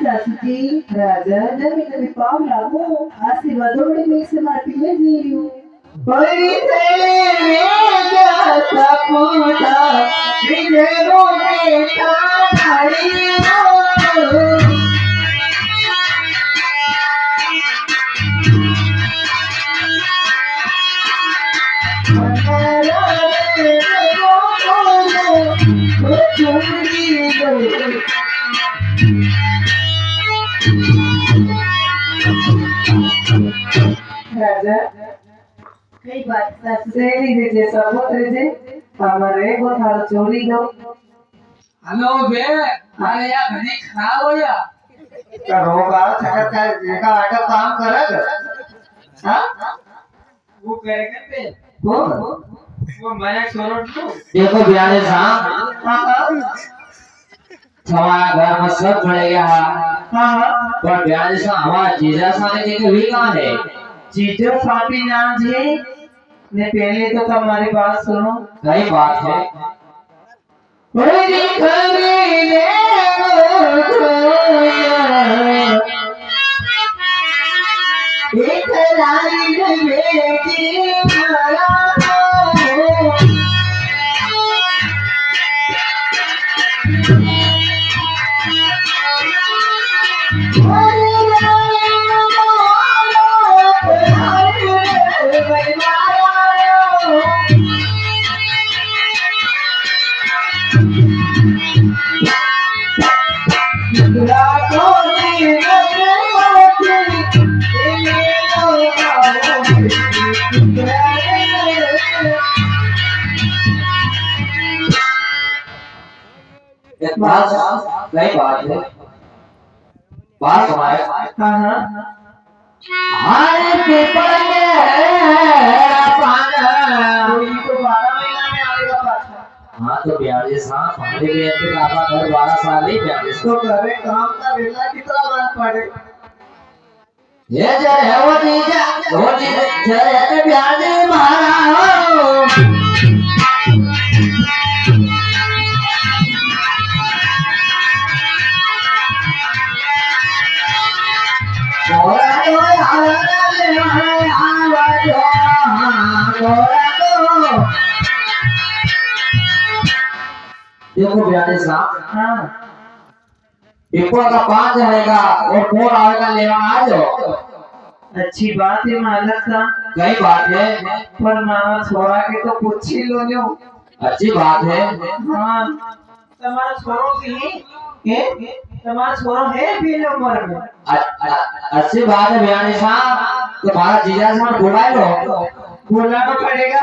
સાસુજી રાજા નવી નવી પાવ લાવો આશીર્વાદ વડે મેં સમાર પીએ જીવ્યું પરી તે વેજા સપુતા વિજરો બેઠા હરિયો રાજા કઈ વાત સાસુજી જે સપોત્ર છે તમારે ગોથાળો ચોરી દો हेलो बे अरे यार घड़ी खराब हो या का रोग आ छकर का एका आटा काम करग हां वो करेगा पे कौन वो मैं सोरठ तो देखो बियाने साहब हां हां हमारा घर में सब पड़ गया है हां पर बियाने साहब हमारा जीजा साले जी के भी कहाँ है जीजो स्वामी नाम जी ने पहले तो तुम्हारी बात सुनो सही बात है बड़ी खरीदे एक लाली बेटी मारा एक बात सही बात है बात हमारे हाँ हाँ हमारे पीपल में पाना कोई तो 12 महीना में आएगा पाछा हाँ तो बियाने साहब हमारे भी ऐसे आपका घर 12 साल ही बियाने तो करे काम का वेला कितना बात पड़े ये जय है वो जीजा जय है बियाने मारा हो देखो बियाने साहब हाँ पीपल का 5 रहेगा और 4 आएगा लेवा आ जाओ अच्छी बात है मालक साहब सही बात है पर मामा छोरा के तो कुछ ही लो लो अच्छी बात है हाँ तुम्हारा छोरो भी है तुम्हारा छोरो है भी उम्र में अच्छी बात है बियाने साहब तुम्हारा जीजा साहब बुला लो बुलाना पड़ेगा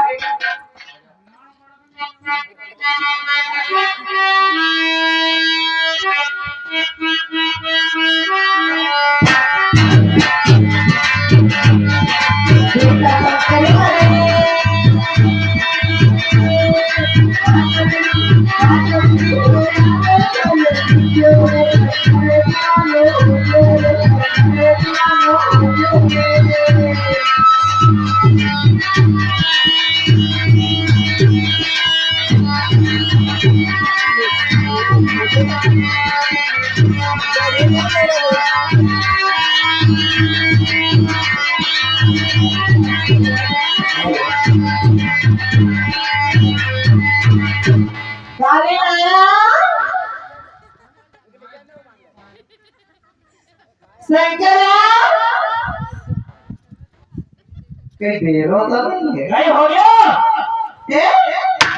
कहीं बेरो तो नहीं है नहीं हो गया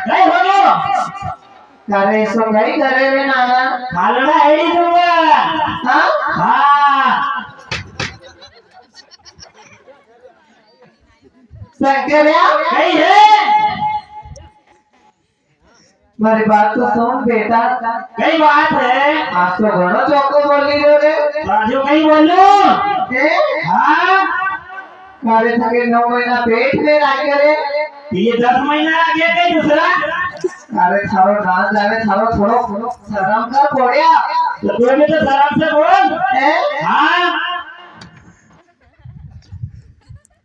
नहीं हो गया करे सो नहीं करे में नाना खालड़ा एडी दूंगा हाँ हाँ शंकरया नहीं है मारी बात तो सुन बेटा कई बात है आज तो घणो चौको बोली रहे रे राजू कहीं बोलो ए हाँ मारे थके 9 महीना पेट में राखे रे ये 10 महीना लगे कहीं दूसरा अरे थारो डांस लावे थारो थोड़ो शर्म कर पड़िया तो तू भी तो शराब से बोल ए हाँ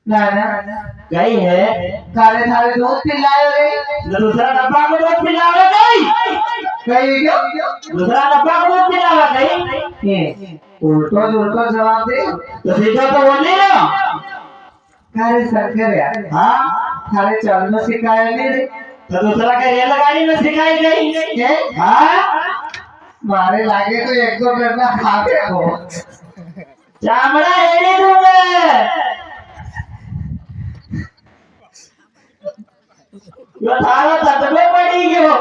ना ना गई है काले थारे दूध पिलायो रे दूसरा डब्बा में दूध पिलावे गई कहीं गयो दूसरा डब्बा कौन दिलावा कहीं ये उल्टो जवाब दे तो सीधो तो बोल नहीं रहा अरे शंकर यार हाँ थारे चल में सिखाया नहीं रे तो दूसरा का रेलगाड़ी में सिखाई गई ये हाँ मारे लागे तो एक दो करना खाते हो चामड़ा हेड़ी दूंगे यो थारो तत्वे पड़ी गयो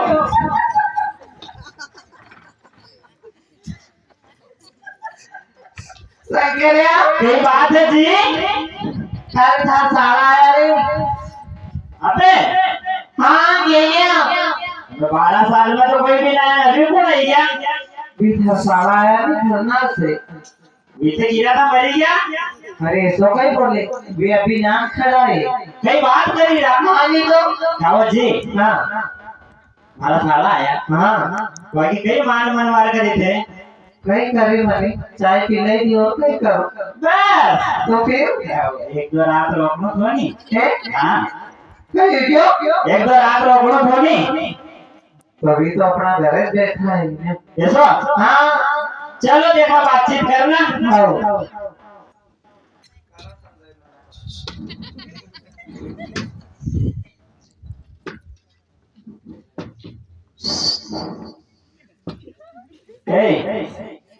शंकर यार कोई बात है जी थारे था सारा आया रे अबे हाँ ये 12 साल में तो कोई भी नहीं आया अभी कौन आई गया भी था सारा आया रे धरना से बीते गिरा था मरी गया अरे सो कहीं बोले वे अभी नाम खड़ा है कई बात करी रहा मानी तो खाओ जी हाँ हमारा साला आया हाँ बाकी कई मान मनवार करे थे कहीं करे मने चाय पी ले दी और कहीं करो बस तो फिर एक दो रात रोकनो थोड़ी है हाँ कहीं क्यों एक दो रात रोकनो थोड़ी अभी तो अपना घर में बैठा है ऐसो हाँ चलो देखा बातचीत करना आओ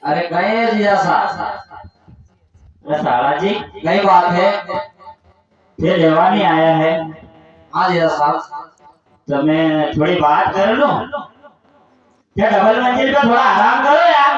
अरे गए जिया साहब साला जी कई बात है ये लेवा नहीं आया है हाँ जिया साहब तो मैं थोड़ी बात कर लूं क्या डबल मंजिल पे थोड़ा आराम करो यार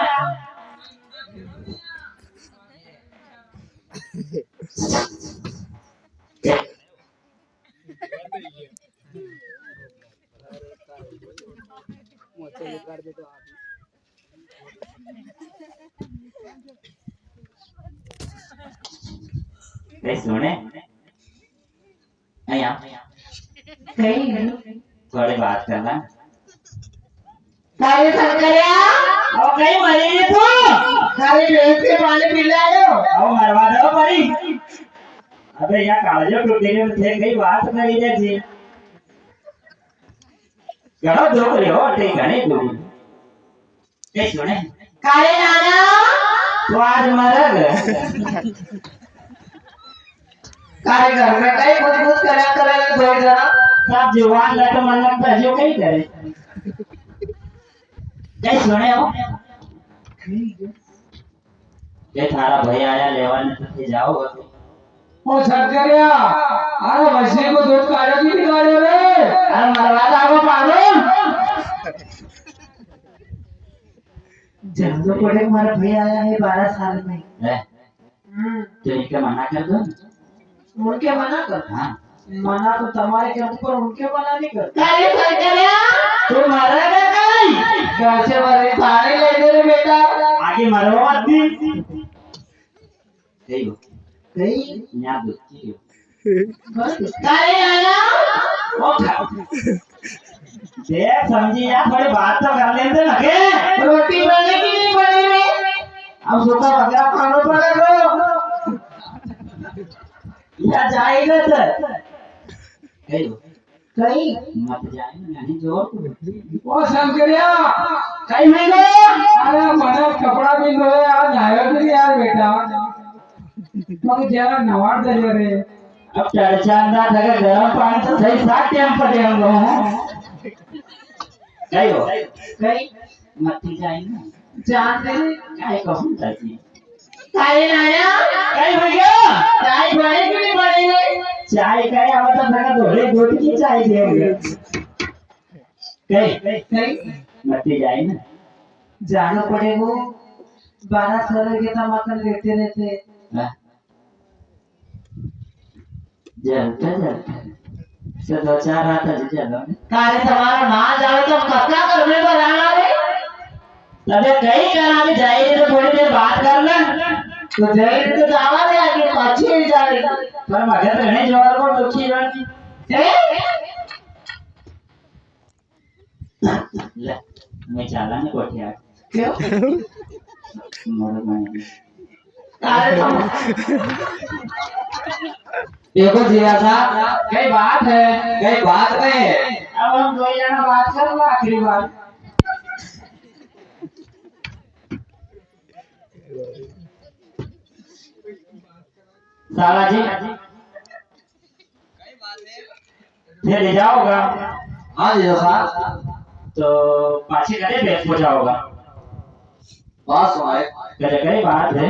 सुने कहीं थोड़ी बात करना काले शंकरिया अब कहीं मरी नहीं तू खाली भेड़ से पानी पिलायो अब मरवा दो परी अबे यहाँ कागजों टूटे में थे कई बात करी दे जी घणो दुख रहो ते घणी दुख के सुने काले नाना तो आज मरग काले घर में कहीं कुछ करा दो जरा सब जुबान लट मन लगता जो कहीं करे के सुने हो ये थारा भाई आया लेवाने तो जाओ ओ शंकरिया अरे वैसे को दूध काढ़ो की निकालो रे अरे मरवा दो पागल जब तो पड़े हमारा भैया आया है 12 साल में तो इनके मना कर दो उनके मना कर हाँ मना तो तुम्हारे के ऊपर उनके मना नहीं कर काले शंकरिया तू मरेगा कहीं घर से मरे पानी ले दे रे बेटा आगे मरो मत दी कहीं हो कहीं यहाँ दुखी हो काले नाना ओ देख समझी यार थोड़ी बात तो कर लेते लगे रोटी बने की नहीं बनी रे अब सुबह बकरा खाना पड़ेगा या जाएगा तो कहीं हो कहीं मत जाएगा नहीं जोर ओ शंकरिया कहीं में गए अरे मने कपड़ा भी लो यार नायो तो यार बेटा मगर जरा नवार दे रे अब चर्चा अंदाज अगर गर्म पानी तो सही साथ टाइम पर दे हम लोग कहीं हो कहीं मत जाएगा जान दे काय कहूँ चाची काले नाना कहीं हो गया चाय बने की नहीं बनी रे चाय का है मतलब थोड़ा थोड़े दूध की चाय देंगे कहीं मत जाए ना जाना पड़ेगा 12 साल के तमाकन लेते रहते जलता से 2-4 रात चलो काले तुम्हारा ना जाओ तो कतना करने पर आना रे तबे कहीं करा भी जाएगी तो थोड़ी देर बात कर ले तो जाए तो जावा दे आगे अच्छी ही जा रही पर मगर रहने जोर को दुखी रहनी ले मैं चला नहीं कोठिया क्यों मोड़ बने काले देखो जिया साहब कई बात है अब हम 2 जना बात कर लो आखिरी बार साला जी फिर ले जाओगा हाँ जी साहब तो पाछे करे बेच पहुंचाओगा बस भाई करे कई बात है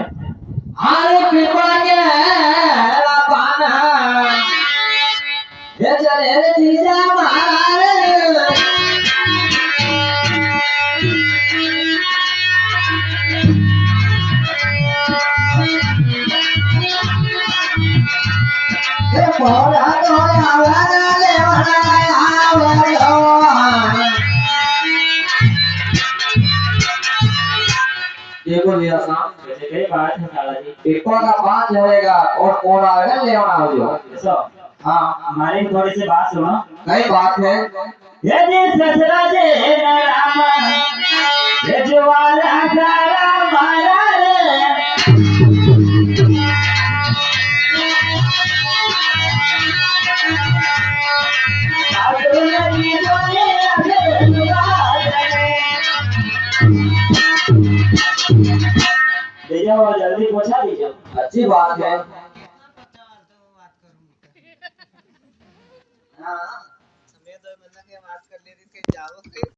अरे कृपा के पाना ये चले रे जीजा मारे ये पोरा तो आवा ले देखो भैया साहब वैसे कई बात है साला जी पेपर का 5 रहेगा और कौन आएगा ले आना हो जो सब हाँ हमारी थोड़ी सी बात सुनो कई बात है ये जी ससुरा जे रामा ये जवाला सारा मारा रे ले जाओ और जल्दी पहुंचा दीजिए अच्छी बात है हाँ मैं तो मतलब के बात कर ले रही थी जाओ